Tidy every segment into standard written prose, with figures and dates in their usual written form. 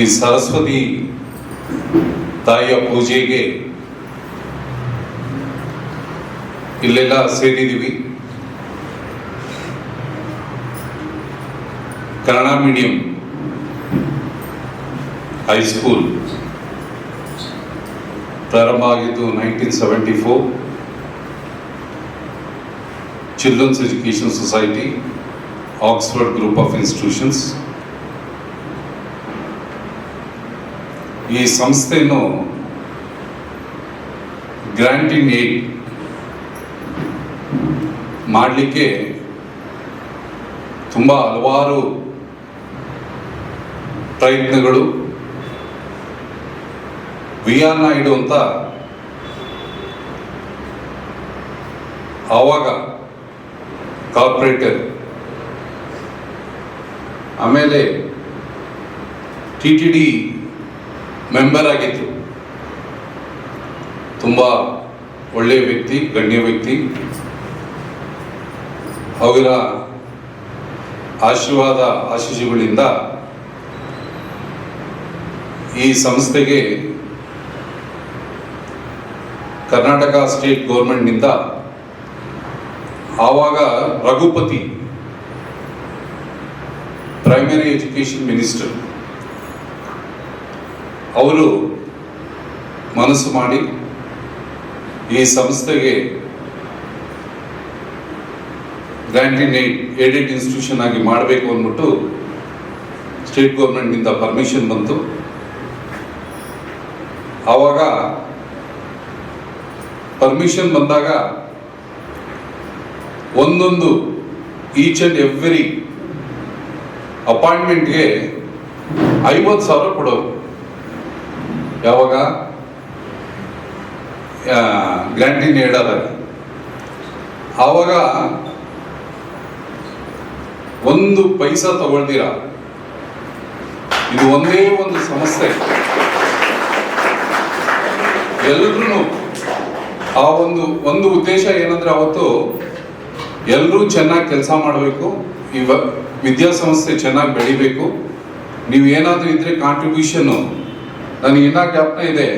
ಈ ಸರಸ್ವತಿ ತಾಯಿಯ ಪೂಜೆಗೆ ಇಲ್ಲೆಲ್ಲ ಸೇರಿದ್ದೀವಿ. ಕನ್ನಡ ಮೀಡಿಯಂ ಹೈಸ್ಕೂಲ್ ಪ್ರಾರಂಭ ಆಗಿದ್ದು 1974. Children's education society, Oxford group of institutions. ಈ ಸಂಸ್ಥೆಯನ್ನು ಗ್ರಾಂಟ್ ಇನ್ ಏಡ್ ಮಾಡಲಿಕ್ಕೆ ತುಂಬ ಹಲವಾರು ಪ್ರಯತ್ನಗಳು. ವಿ ಆರ್ ನಾಯ್ಡು ಅಂತ ಆವಾಗ ಕಾರ್ಪೊರೇಟರ್, ಆಮೇಲೆ TTD ಮೆಂಬರ್ ಆಗಿತ್ತು. ತುಂಬ ಒಳ್ಳೆಯ ವ್ಯಕ್ತಿ, ಗಣ್ಯ ವ್ಯಕ್ತಿ. ಅವರ ಆಶೀಸ್ಸುಗಳಿಂದ ಈ ಸಂಸ್ಥೆಗೆ ಕರ್ನಾಟಕ ಸ್ಟೇಟ್ ಗೌರ್ಮೆಂಟ್ನಿಂದ ಆವಾಗ ರಘುಪತಿ ಪ್ರೈಮರಿ ಎಜುಕೇಷನ್ ಮಿನಿಸ್ಟರ್ ಅವರು ಮನಸ್ಸು ಮಾಡಿ ಈ ಸಂಸ್ಥೆಗೆ ಗ್ರಾಂಟ್ ಇನ್ ಏಡೆಡ್ ಇನ್ಸ್ಟಿಟ್ಯೂಷನ್ ಆಗಿ ಮಾಡಬೇಕು ಅಂದ್ಬಿಟ್ಟು ಸ್ಟೇಟ್ ಗೌರ್ಮೆಂಟ್ನಿಂದ ಪರ್ಮಿಷನ್ ಬಂತು. ಆವಾಗ ಪರ್ಮಿಷನ್ ಬಂದಾಗ ಒಂದೊಂದು ಈಚ್ ಆ್ಯಂಡ್ ಎವ್ರಿ ಅಪಾಯಿಂಟ್ಮೆಂಟ್ಗೆ 50,000 ಕೊಡೋರು. ಯಾವಾಗ ಗ್ರಾಂಟ್ ಇನ್ ಏಡ್ ಆದಾಗ ಆವಾಗ 1 ಪೈಸಾ ತಗೊಳ್ತೀರ. ಇದು ಒಂದೇ ಒಂದು ಸಂಸ್ಥೆ, ಎಲ್ರೂ ಆ ಒಂದು ಉದ್ದೇಶ ಏನಂದ್ರೆ ಅವತ್ತು ಎಲ್ಲರೂ ಚೆನ್ನಾಗಿ ಕೆಲಸ ಮಾಡಬೇಕು, ವಿದ್ಯಾಸಂಸ್ಥೆ ಚೆನ್ನಾಗಿ ಬೆಳಿಬೇಕು. ನೀವು ಏನಾದರೂ ಇದ್ರೆ ಕಾಂಟ್ರಿಬ್ಯೂಷನ್ನು, ನನಗೆ ಇನ್ನೂ ಜ್ಞಾಪನ ಇದೆ,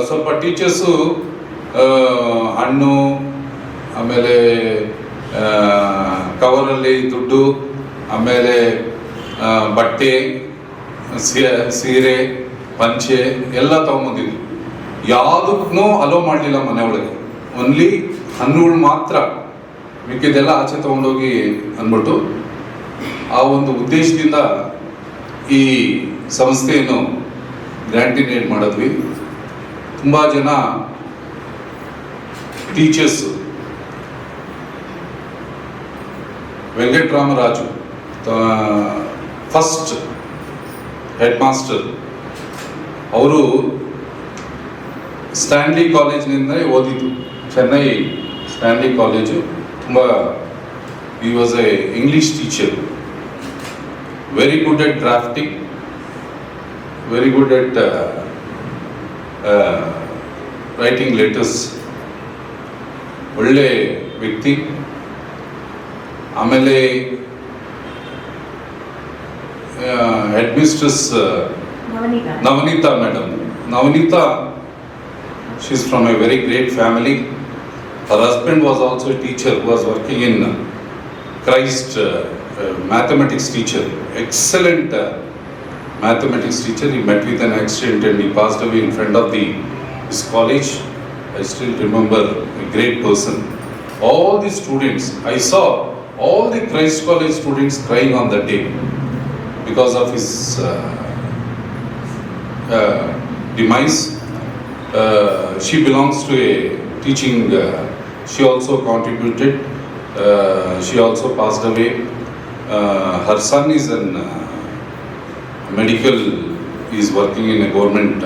ಸ್ವಲ್ಪ ಟೀಚರ್ಸು ಹಣ್ಣು, ಆಮೇಲೆ ಕವರಲ್ಲಿ ದುಡ್ಡು, ಆಮೇಲೆ ಬಟ್ಟೆ, ಸೀರೆ, ಪಂಚೆ ಎಲ್ಲ ತಗೊಂಬಂದಿದ್ರು. ಯಾವುದಕ್ಕೂ ಅಲೋ ಮಾಡಲಿಲ್ಲ ಮನೆ ಒಳಗೆ. ಓನ್ಲಿ ಹಣ್ಣುಗಳು ಮಾತ್ರ, ಮಿಕ್ಕಿದೆಲ್ಲ ಆಚೆ ತೊಗೊಂಡೋಗಿ ಅಂದ್ಬಿಟ್ಟು ಆ ಒಂದು ಉದ್ದೇಶದಿಂದ ಈ ಸಂಸ್ಥೆಯನ್ನು ಗ್ರಾಂಟ್ ಇನ್ ಏಡ್ ಮಾಡಿದ್ವಿ. ತುಂಬ ಜನ ಟೀಚರ್ಸು, ವೆಂಕಟರಾಮರಾಜು ಫಸ್ಟ್ ಹೆಡ್ ಮಾಸ್ಟರ್, ಅವರು ಸ್ಟ್ಯಾನ್ಲಿ ಕಾಲೇಜಿನಿಂದ ಓದಿದ್ದು, ಚೆನ್ನೈ ಸ್ಟ್ಯಾನ್ಲಿ ಕಾಲೇಜು. ತುಂಬ he was a English teacher, very good at drafting, very good at writing letters. ಒಳ್ಳೆ ವ್ಯಕ್ತಿ. ಆಮೇಲೆ head mistress Navaneetha madam. Navaneetha, she is from a very great family. Her husband was also a teacher who was working in Christ, mathematics teacher, excellent mathematics teacher. He met with an accident and he passed away in front of his college. I still remember, a great person. All the students, I saw all the Christ College students crying on that day because of his demise. She belongs to a teaching, she also contributed, she also passed away. Her son is in medical, he is working in a government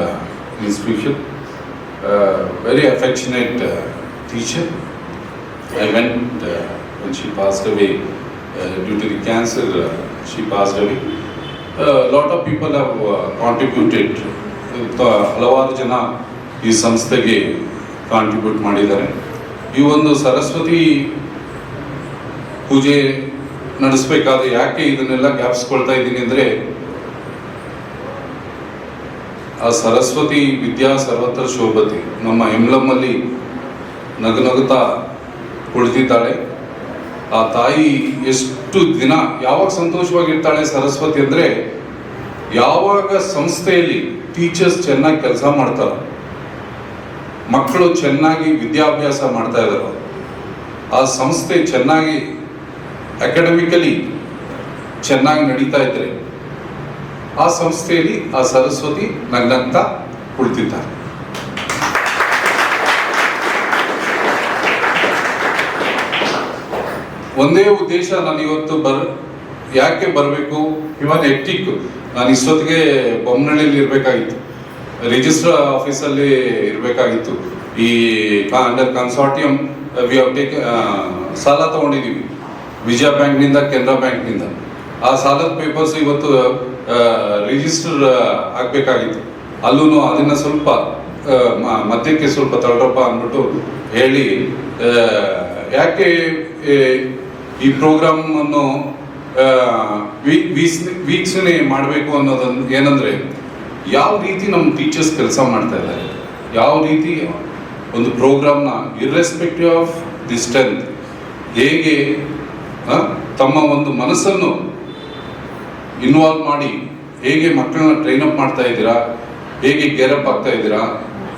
institution. Very affectionate teacher. I went when she passed away, due to the cancer, she passed away. Lot of people have contributed. ಹಲವಾರು ಜನ ಈ ಸಂಸ್ಥೆಗೆ contribute ಮಾಡಿದ್ದಾರೆ. ಈ ಒಂದು ಸರಸ್ವತಿ ಪೂಜೆ ನಡೆಸಬೇಕಾದ್ರೆ ಯಾಕೆ ಇದನ್ನೆಲ್ಲ ಜ್ಞಾಪಿಸ್ಕೊಳ್ತಾ ಇದ್ದೀನಿ ಅಂದರೆ, ಆ ಸರಸ್ವತಿ ವಿದ್ಯಾ ಸರ್ವತ್ರ ಶೋಭತಿ ನಮ್ಮ ಎಂಬ್ಲಮ್ಮಲ್ಲಿ ನಗುತ್ತಾ ಕುಳಿತಿದ್ದಾಳೆ. ಆ ತಾಯಿ ಎಷ್ಟು ದಿನ ಯಾವಾಗ ಸಂತೋಷವಾಗಿರ್ತಾಳೆ ಸರಸ್ವತಿ ಅಂದರೆ, ಯಾವಾಗ ಸಂಸ್ಥೆಯಲ್ಲಿ ಟೀಚರ್ಸ್ ಚೆನ್ನಾಗಿ ಕೆಲಸ ಮಾಡ್ತಾರೆ, ಮಕ್ಕಳು ಚೆನ್ನಾಗಿ ವಿದ್ಯಾಭ್ಯಾಸ ಮಾಡ್ತಾ ಇದ್ದಾರೆ, ಆ ಸಂಸ್ಥೆ ಚೆನ್ನಾಗಿ ಅಕಾಡೆಮಿಕಲಿ ಚೆನ್ನಾಗಿ ನಡೀತಾ ಇದ್ರೆ ಆ ಸಂಸ್ಥೆಯಲ್ಲಿ ಆ ಸರಸ್ವತಿ ನಗ್ನಗ್ತಾ ಕುಳಿತಿದ್ದಾರೆ. ಒಂದೇ ಉದ್ದೇಶ, ನಾನು ಇವತ್ತು ಯಾಕೆ ಬರಬೇಕು, ಇವನ್ ಎಕ್ಟಿಕ್ ನಾನು ಇಷ್ಟೊತ್ತಿಗೆ ಬೊಮ್ಮನಹಳ್ಳಿಯಲ್ಲಿ ಇರಬೇಕಾಗಿತ್ತು, ರಿಜಿಸ್ಟರ್ ಆಫೀಸಲ್ಲಿ ಇರಬೇಕಾಗಿತ್ತು. ಈ ಅಂಡರ್ ಕನ್ಸಾರ್ಟಿಯಂ ವಿ ಹ್ಯಾವ್ ಟೇಕ್ ಸಾಲ ತಗೊಂಡಿದ್ದೀವಿ ವಿಜಯ ಬ್ಯಾಂಕ್ನಿಂದ, ಕೆನರಾ ಬ್ಯಾಂಕ್ನಿಂದ. ಆ ಸಾಲದ ಪೇಪರ್ಸ್ ಇವತ್ತು ರಿಜಿಸ್ಟರ್ ಆಗಬೇಕಾಗಿತ್ತು. ಅಲ್ಲೂ ಅದನ್ನು ಸ್ವಲ್ಪ ಮಧ್ಯಕ್ಕೆ ಸ್ವಲ್ಪ ತಳ್ರಪ್ಪ ಅಂದ್ಬಿಟ್ಟು ಹೇಳಿ, ಯಾಕೆ ಈ ಪ್ರೋಗ್ರಾಮನ್ನು ವೀಕ್ಷಣೆ ಮಾಡಬೇಕು ಅನ್ನೋದನ್ನು ಏನಂದರೆ, ಯಾವ ರೀತಿ ನಮ್ಮ ಟೀಚರ್ಸ್ ಕೆಲಸ ಮಾಡ್ತಾ ಇದ್ದಾರೆ, ಯಾವ ರೀತಿ ಒಂದು ಪ್ರೋಗ್ರಾಮ್ನ ಇರ್ರೆಸ್ಪೆಕ್ಟಿವ್ ಆಫ್ ದಿ ಸ್ಟ್ರೆಂತ್ ಹೇಗೆ ತಮ್ಮ ಒಂದು ಮನಸ್ಸನ್ನು ಇನ್ವಾಲ್ವ್ ಮಾಡಿ ಹೇಗೆ ಮಕ್ಕಳನ್ನ ಟ್ರೈನ್ ಅಪ್ ಮಾಡ್ತಾ ಇದ್ದೀರಾ, ಹೇಗೆ ಗೇರಪ್ ಆಗ್ತಾ ಇದ್ದೀರಾ,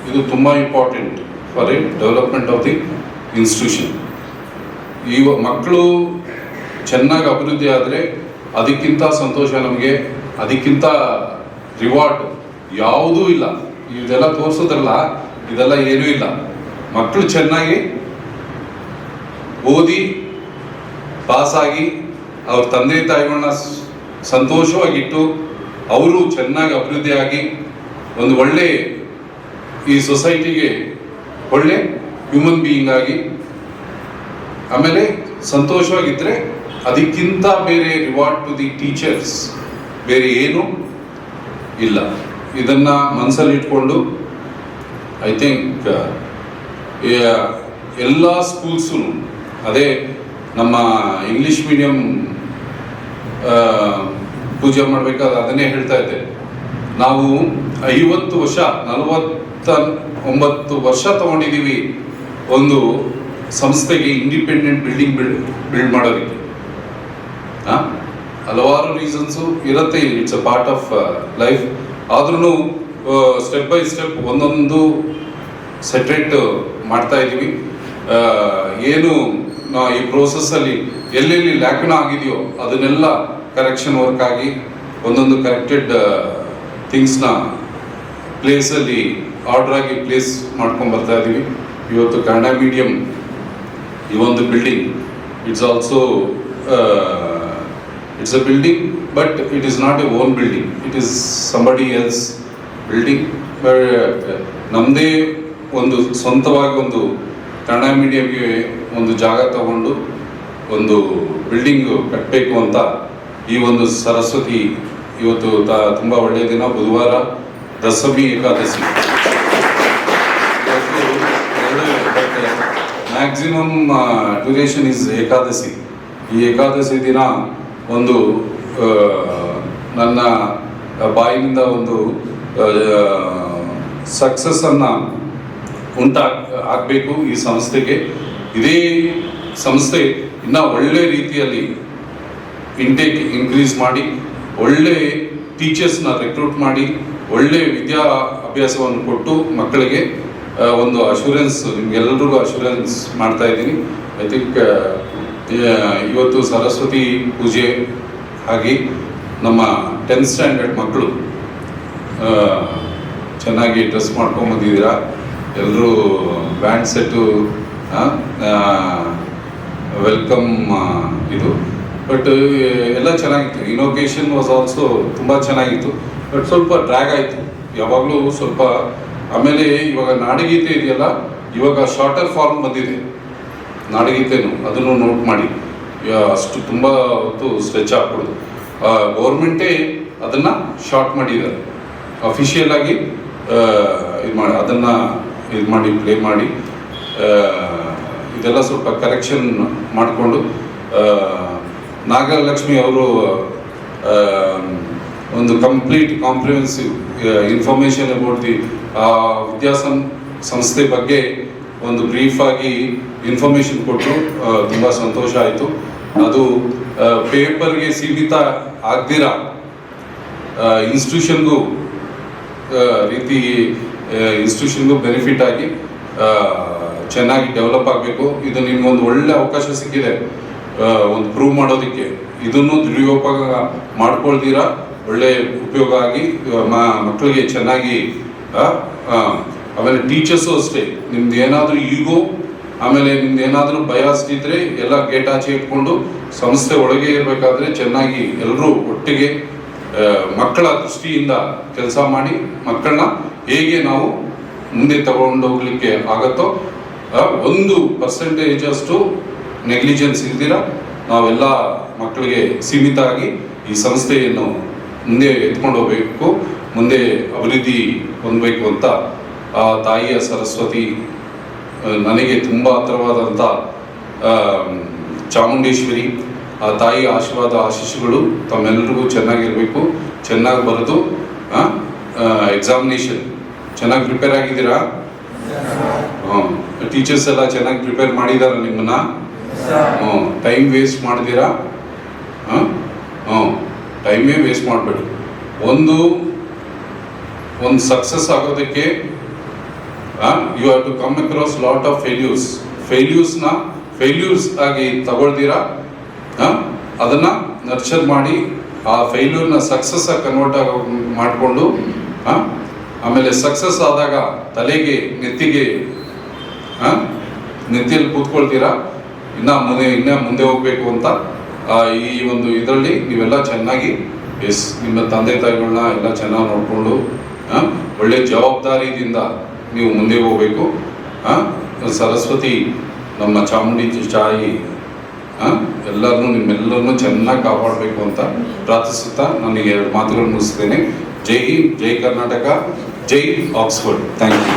ಇದು ತುಂಬ important for A development of the institution. ಈ ಮಕ್ಕಳು ಚೆನ್ನಾಗಿ ಅಭಿವೃದ್ಧಿ ಆದರೆ ಅದಕ್ಕಿಂತ ಸಂತೋಷ ನಮಗೆ, ಅದಕ್ಕಿಂತ ರಿವಾರ್ಡ್ ಯಾವುದೂ ಇಲ್ಲ. ಇದೆಲ್ಲ ತೋರಿಸೋದ್ರಲ್ಲ, ಇದೆಲ್ಲ ಏನೂ ಇಲ್ಲ. ಮಕ್ಕಳು ಚೆನ್ನಾಗಿ ಓದಿ ಪಾಸಾಗಿ ಅವ್ರ ತಂದೆ ತಾಯಿಗಳನ್ನ ಸಂತೋಷವಾಗಿಟ್ಟು ಅವರು ಚೆನ್ನಾಗಿ ಅಭಿವೃದ್ಧಿಯಾಗಿ ಒಂದು ಒಳ್ಳೆ ಈ ಸೊಸೈಟಿಗೆ ಒಳ್ಳೆ ಹ್ಯೂಮನ್ ಬೀಯಿಂಗ್ ಆಗಿ ಆಮೇಲೆ ಸಂತೋಷವಾಗಿದ್ದರೆ ಅದಕ್ಕಿಂತ ಬೇರೆ ರಿವಾರ್ಡ್ ಟು ದಿ ಟೀಚರ್ಸ್ ಬೇರೆ ಏನೂ ಇಲ್ಲ. ಇದನ್ನು ಮನಸ್ಸಲ್ಲಿ ಇಟ್ಕೊಂಡು ಐ ಥಿಂಕ್ ಎಲ್ಲ ಸ್ಕೂಲ್ಸು ಅದೇ ನಮ್ಮ ಇಂಗ್ಲೀಷ್ ಮೀಡಿಯಂ ಪೂಜೆ ಮಾಡಬೇಕಾದ್ರೆ ಅದನ್ನೇ ಹೇಳ್ತಾ ಇದ್ದೆ. ನಾವು 50 ವರ್ಷ 49 ವರ್ಷ ತಗೊಂಡಿದ್ದೀವಿ ಒಂದು ಸಂಸ್ಥೆಗೆ ಇಂಡಿಪೆಂಡೆಂಟ್ ಬಿಲ್ಡ್ ಮಾಡೋದಕ್ಕೆ. ಹಲವಾರು ರೀಸನ್ಸು ಇರುತ್ತೆ, it's a part of life. ಆದ್ರೂ ಸ್ಟೆಪ್ ಬೈ ಸ್ಟೆಪ್ ಒಂದೊಂದು ಸೆಟ್ರೇಟ್ ಮಾಡ್ತಾ ಇದ್ದೀವಿ. ಏನು ಈ ಪ್ರೋಸೆಸ್ಸಲ್ಲಿ ಎಲ್ಲೆಲ್ಲಿ ಲ್ಯಾಕ್ನ ಆಗಿದೆಯೋ ಅದನ್ನೆಲ್ಲ ಕರೆಕ್ಷನ್ ವರ್ಕ್ ಆಗಿ ಒಂದೊಂದು ಕರೆಕ್ಟೆಡ್ ಥಿಂಗ್ಸ್ನ ಪ್ಲೇಸಲ್ಲಿ ಆರ್ಡರ್ ಆಗಿ ಪ್ಲೇಸ್ ಮಾಡ್ಕೊಂಡು ಬರ್ತಾ ಇದ್ದೀವಿ. ಇವತ್ತು ಕನ್ನಡ ಮೀಡಿಯಂ ಈ ಒಂದು building it's also it's a building, but it is not A own building, it is somebody else building. ನಮ್ಮದೇ ಒಂದು ಸ್ವಂತವಾಗಿ ಒಂದು ಕನ್ನಡ ಮೀಡಿಯಂಗೆ ಒಂದು ಜಾಗ ತಗೊಂಡು ಒಂದು ಬಿಲ್ಡಿಂಗ್ ಕಟ್ಟಬೇಕು ಅಂತ ಈ ಒಂದು ಸರಸ್ವತಿ ಇವತ್ತು ತುಂಬ ಒಳ್ಳೆಯ ದಿನ, ಬುಧವಾರ Dashami Ekadashi. Maximum duration is Ekadashi. ಈ ಏಕಾದಶಿ ದಿನ ಒಂದು ನನ್ನ ಬಾಯಿನಿಂದ ಒಂದು ಸಕ್ಸಸ್ಸನ್ನು ಆಗಬೇಕು ಈ ಸಂಸ್ಥೆಗೆ. ಇದೇ ಸಂಸ್ಥೆ ಇನ್ನೂ ಒಳ್ಳೆ ರೀತಿಯಲ್ಲಿ ಇಂಟೇಕ್ ಇನ್ಕ್ರೀಸ್ ಮಾಡಿ ಒಳ್ಳೆ ಟೀಚರ್ಸ್ನ ರೆಕ್ರೂಟ್ ಮಾಡಿ ಒಳ್ಳೆ ವಿದ್ಯಾ ಅಭ್ಯಾಸವನ್ನು ಕೊಟ್ಟು ಮಕ್ಕಳಿಗೆ ಒಂದು ಅಶ್ಯೂರೆನ್ಸ್, ನಿಮ್ಗೆಲ್ಲರಿಗೂ ಅಶ್ಯೂರೆನ್ಸ್ ಮಾಡ್ತಾ ಇದ್ದೀನಿ. ಐ ಥಿಂಕ್ ಇವತ್ತು ಸರಸ್ವತಿ ಪೂಜೆ ಆಗಿ ನಮ್ಮ 10th ಸ್ಟ್ಯಾಂಡರ್ಡ್ ಮಕ್ಕಳು ಚೆನ್ನಾಗಿ ಡ್ರೆಸ್ ಮಾಡ್ಕೊಂಬಂದಿದ್ದೀರಾ. ಎಲ್ಲರೂ ಬ್ಯಾಂಡ್ ಸೆಟ್ಟು ವೆಲ್ಕಮ್ ಇದು, ಬಟ್ ಎಲ್ಲ ಚೆನ್ನಾಗಿತ್ತು. ಇನೋಗೇಷನ್ ವಾಸ್ ಆಲ್ಸೋ ತುಂಬ ಚೆನ್ನಾಗಿತ್ತು, ಬಟ್ ಸ್ವಲ್ಪ ಡ್ರ್ಯಾಗ್ ಆಯಿತು ಯಾವಾಗಲೂ ಸ್ವಲ್ಪ. ಆಮೇಲೆ ಇವಾಗ ನಾಡಗೀತೆ ಇದೆಯಲ್ಲ, ಇವಾಗ ಶಾರ್ಟರ್ ಫಾರ್ಮ್ ಬಂದಿದೆ ನಾಡಗೀತೆನೂ, ಅದನ್ನು ನೋಟ್ ಮಾಡಿ. ಅಷ್ಟು ತುಂಬ ಹೊತ್ತು ಸ್ಟ್ರೆಚ್ ಆಗ್ಬಿಡೋದು. ಗೌರ್ಮೆಂಟೇ ಅದನ್ನು ಶಾರ್ಟ್ ಮಾಡಿದ್ದಾರೆ, ಅಫಿಷಿಯಲ್ ಆಗಿ ಇದು ಮಾಡಿ ಅದನ್ನು ಇದು ಮಾಡಿ ಪ್ಲೇ ಮಾಡಿ. ಇದೆಲ್ಲ ಸ್ವಲ್ಪ ಕರೆಕ್ಷನ್ ಮಾಡಿಕೊಂಡು ನಾಗಲಕ್ಷ್ಮಿ ಅವರು ಒಂದು complete comprehensive information about the ಸಂಸ್ಥೆ ಬಗ್ಗೆ ಒಂದು ಬ್ರೀಫ್ ಆಗಿ ಇನ್ಫಾರ್ಮೇಷನ್ ಕೊಟ್ಟರು. ತುಂಬ ಸಂತೋಷ ಆಯಿತು. ಅದು ಪೇಪರ್ಗೆ ಸೀಮಿತ ಆಗ್ದಿರ ಇನ್ಸ್ಟಿಟ್ಯೂಷನ್ಗೂ ಇನ್ಸ್ಟಿಟ್ಯೂಷನ್ಗೂ ಬೆನಿಫಿಟ್ ಆಗಿ ಚೆನ್ನಾಗಿ ಡೆವಲಪ್ ಆಗಬೇಕು. ಇದು ನಿಮ್ಗೊಂದು ಒಳ್ಳೆ ಅವಕಾಶ ಸಿಕ್ಕಿದೆ ಒಂದು ಪ್ರೂವ್ ಮಾಡೋದಕ್ಕೆ. ಇದನ್ನು ದುರುಪಯೋಗ ಮಾಡ್ಕೊಳ್ತೀರ ಒಳ್ಳೆ ಉಪಯೋಗ ಆಗಿ ಮಕ್ಕಳಿಗೆ ಚೆನ್ನಾಗಿ ಆಮೇಲೆ ಟೀಚರ್ಸು ಅಷ್ಟೇ, ನಿಮ್ದು ಏನಾದರೂ ಈಗೋ ಆಮೇಲೆ ನಿಮ್ದು ಏನಾದರೂ ಬಯಾಸ್ಡ್ ಇದ್ದರೆ ಎಲ್ಲ ಗೇಟ್ ಆಚೆ ಇಟ್ಕೊಂಡು ಸಂಸ್ಥೆ ಒಳಗೆ ಇರಬೇಕಾದ್ರೆ ಚೆನ್ನಾಗಿ ಎಲ್ಲರೂ ಒಟ್ಟಿಗೆ ಮಕ್ಕಳ ದೃಷ್ಟಿಯಿಂದ ಕೆಲಸ ಮಾಡಿ ಮಕ್ಕಳನ್ನ ಹೇಗೆ ನಾವು ಮುಂದೆ ತಗೊಂಡೋಗ್ಲಿಕ್ಕೆ ಆಗತ್ತೋ 1% ಅಷ್ಟು ನೆಗ್ಲಿಜೆನ್ಸ್ ಇಲ್ದಿರ ನಾವೆಲ್ಲ ಮಕ್ಕಳಿಗೆ ಸೀಮಿತ ಆಗಿ ಈ ಸಂಸ್ಥೆಯನ್ನು ಮುಂದೆ ಎತ್ಕೊಂಡು ಹೋಗಬೇಕು, ಮುಂದೆ ಅಭಿವೃದ್ಧಿ ಹೊಂದಬೇಕು ಅಂತ ಆ ತಾಯಿಯ ಸರಸ್ವತಿ, ನನಗೆ ತುಂಬ ಹತ್ತಿರವಾದಂಥ ಚಾಮುಂಡೇಶ್ವರಿ, ಆ ತಾಯಿಯ ಆಶೀರ್ವಾದ ಆಶೀಸ್ಸುಗಳು ತಮ್ಮೆಲ್ಲರಿಗೂ ಚೆನ್ನಾಗಿರಬೇಕು. ಚೆನ್ನಾಗಿ ಬರೆದು ಎಕ್ಸಾಮಿನೇಷನ್ ಚೆನ್ನಾಗಿ ಪ್ರಿಪೇರ್ ಆಗಿದ್ದೀರಾ? ಟೀಚರ್ಸ್ ಎಲ್ಲ ಚೆನ್ನಾಗಿ ಪ್ರಿಪೇರ್ ಮಾಡಿದಾರ ನಿಮ್ಮನ್ನ? ಟೈಮ್ ವೇಸ್ಟ್ ಮಾಡಿದ್ದೀರಾ? ಟೈಮೇ ವೇಸ್ಟ್ ಮಾಡಬೇಡಿ. ಒಂದು ಸಕ್ಸಸ್ ಆಗೋದಕ್ಕೆ you have to come across lot of failures ಆಗಿ ತಗೊಳ್ತೀರಾ, ಅದನ್ನ ನರ್ಚರ್ ಮಾಡಿ ಆ ಫೇಲ್ಯೂರ್ನ ಸಕ್ಸಸ್ ಆಗಿ ಕನ್ವರ್ಟ್ ಮಾಡಿಕೊಂಡು ಆಮೇಲೆ ಸಕ್ಸಸ್ ಆದಾಗ ತಲೆಗೆ ನೆತ್ತಿಯಲ್ಲಿ ಕೂತ್ಕೊಳ್ತೀರಾ. ಇನ್ನ ಮುಂದೆ ಹೋಗ್ಬೇಕು ಅಂತ ಈ ಒಂದು ಇದರಲ್ಲಿ ನೀವೆಲ್ಲ ಚೆನ್ನಾಗಿ ನಿಮ್ಮ ತಂದೆ ತಾಯಿಗಳನ್ನ ಎಲ್ಲ ಚೆನ್ನಾಗಿ ನೋಡಿಕೊಂಡು ಒಳ್ಳೆ ಜವಾಬ್ದಾರಿಯಿಂದ ನೀವು ಮುಂದೆ ಹೋಗ್ಬೇಕು. ಸರಸ್ವತಿ ನಮ್ಮ ಚಾಮುಂಡಿ ತಾಯಿ ನಿಮ್ಮೆಲ್ಲರನ್ನು ಚೆನ್ನಾಗಿ ಕಾಪಾಡಬೇಕು ಅಂತ ಪ್ರಾರ್ಥಿಸುತ್ತಾ ನನಗೆ 2 ಮಾತುಗಳನ್ನು ಮುಗಿಸ್ತೇನೆ. ಜೈ ಹಿಂದ್, ಜೈ ಕರ್ನಾಟಕ, ಜೈ ಆಕ್ಸ್ಫರ್ಡ್. Thank you.